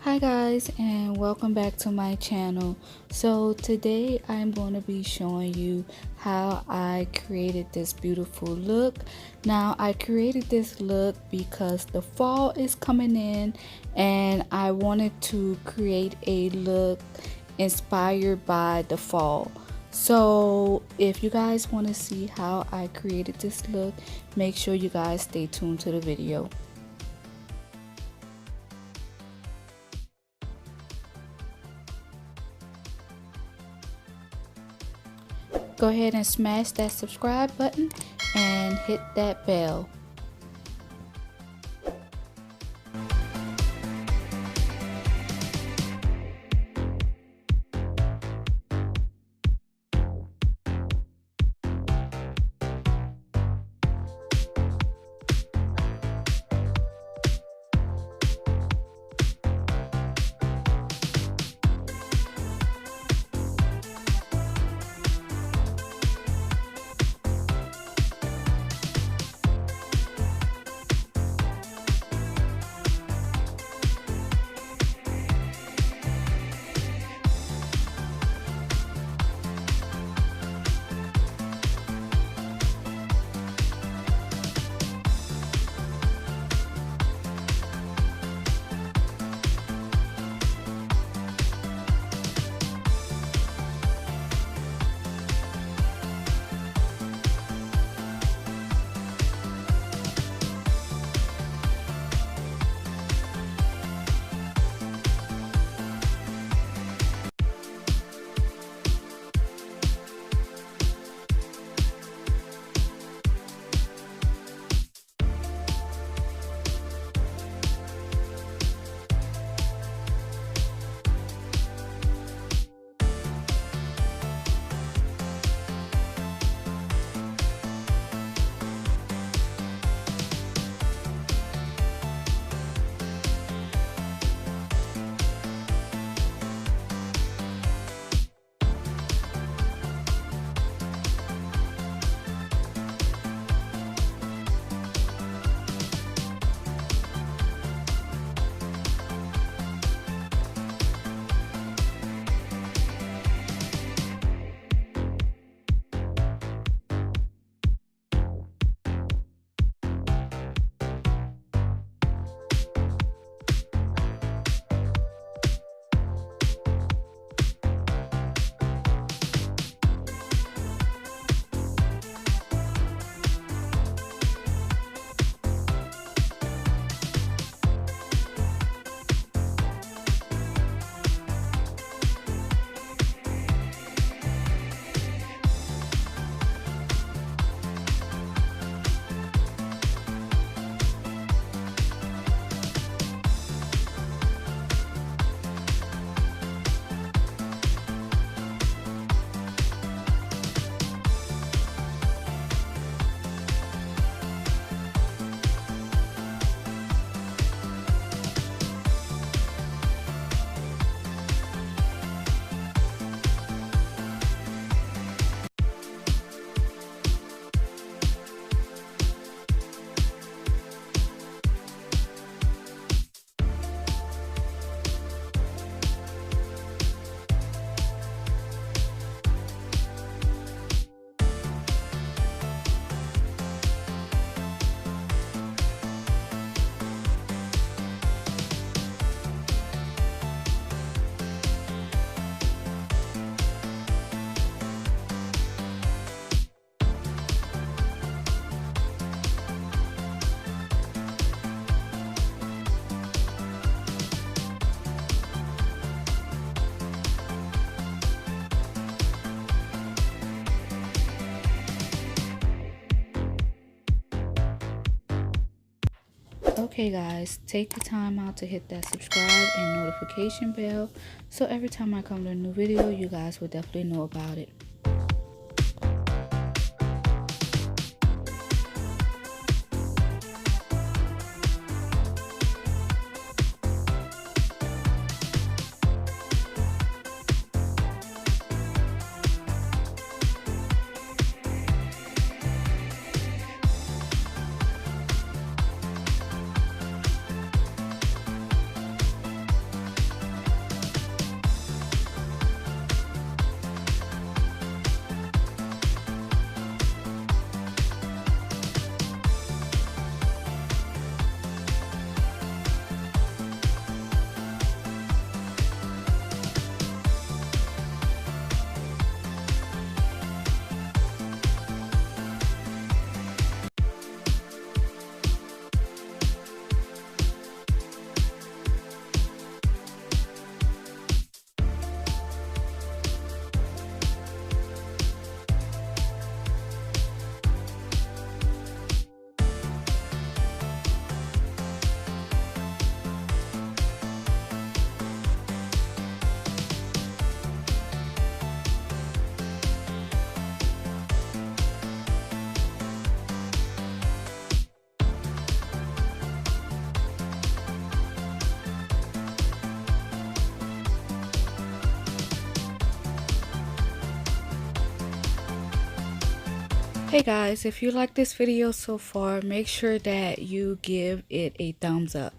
Hi guys, and welcome back to my channel. So today I'm going to be showing you how I created this beautiful look. Now I created this look because the fall is coming in and I wanted to create a look inspired by the fall. So if you guys want to see how I created this look, make sure you guys stay tuned to the video. Go ahead and smash that subscribe button and hit that bell. Okay guys, take the time out to hit that subscribe and notification bell so every time I come to a new video you guys will definitely know about it. Hey guys, if you like this video so far, make sure that you give it a thumbs up.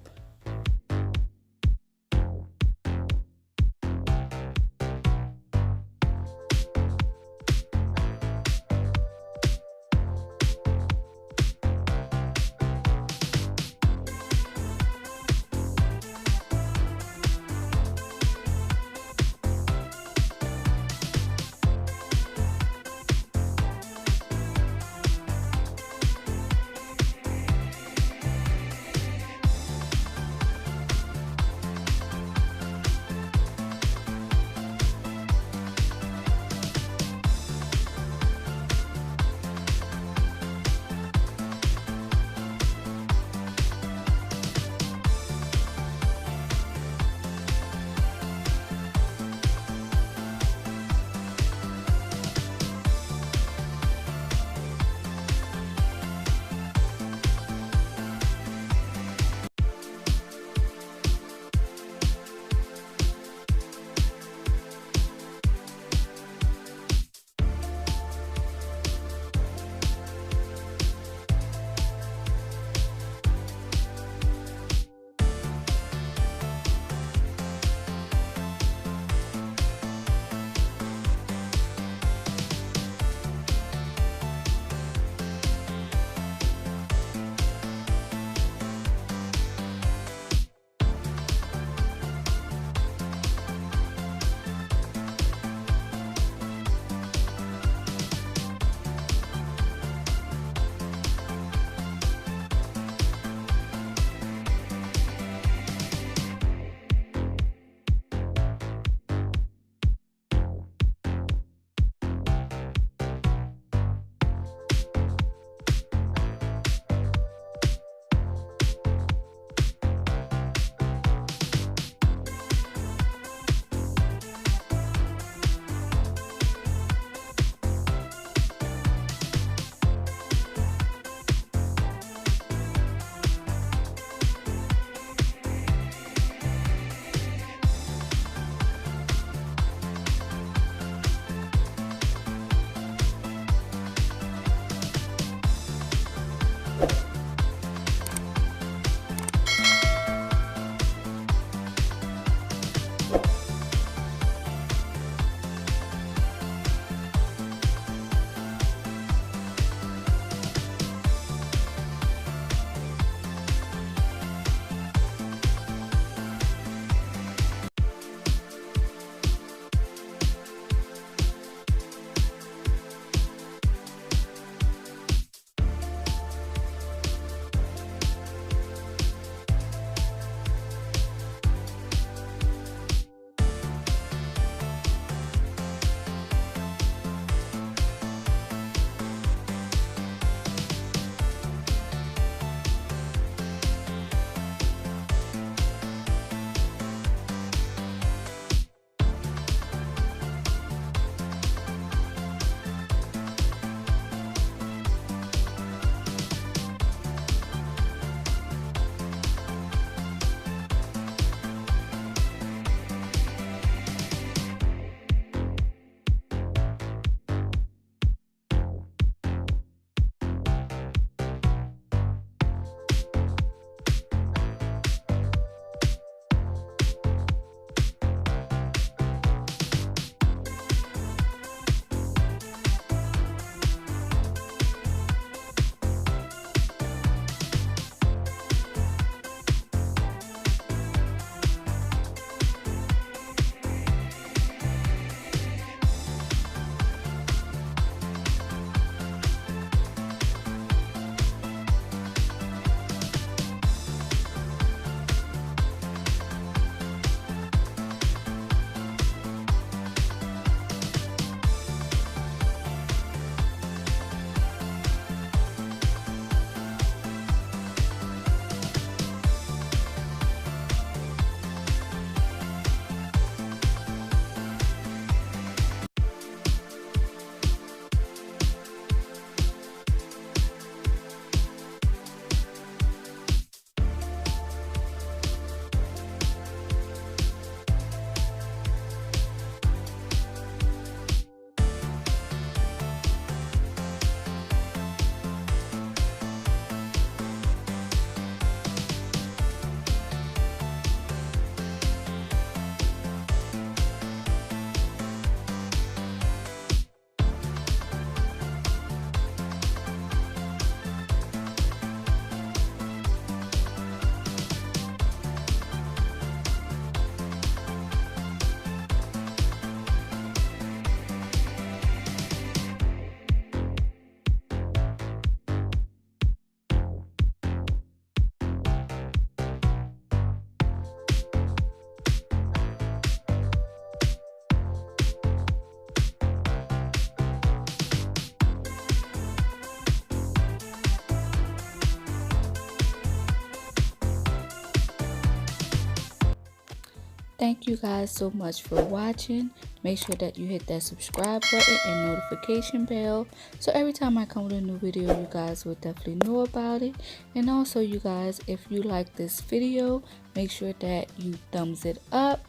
Thank you guys so much for watching. Make sure that you hit that subscribe button and notification bell, so every time I come with a new video, you guys will definitely know about it. And also, you guys, if you like this video, make sure that you thumbs it up.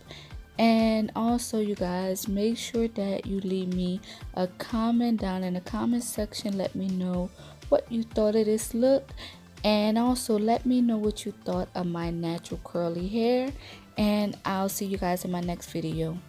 And also, you guys, make sure that you leave me a comment down in the comment section. Let me know what you thought of this look, and also let me know what you thought of my natural curly hair. And I'll see you guys in my next video.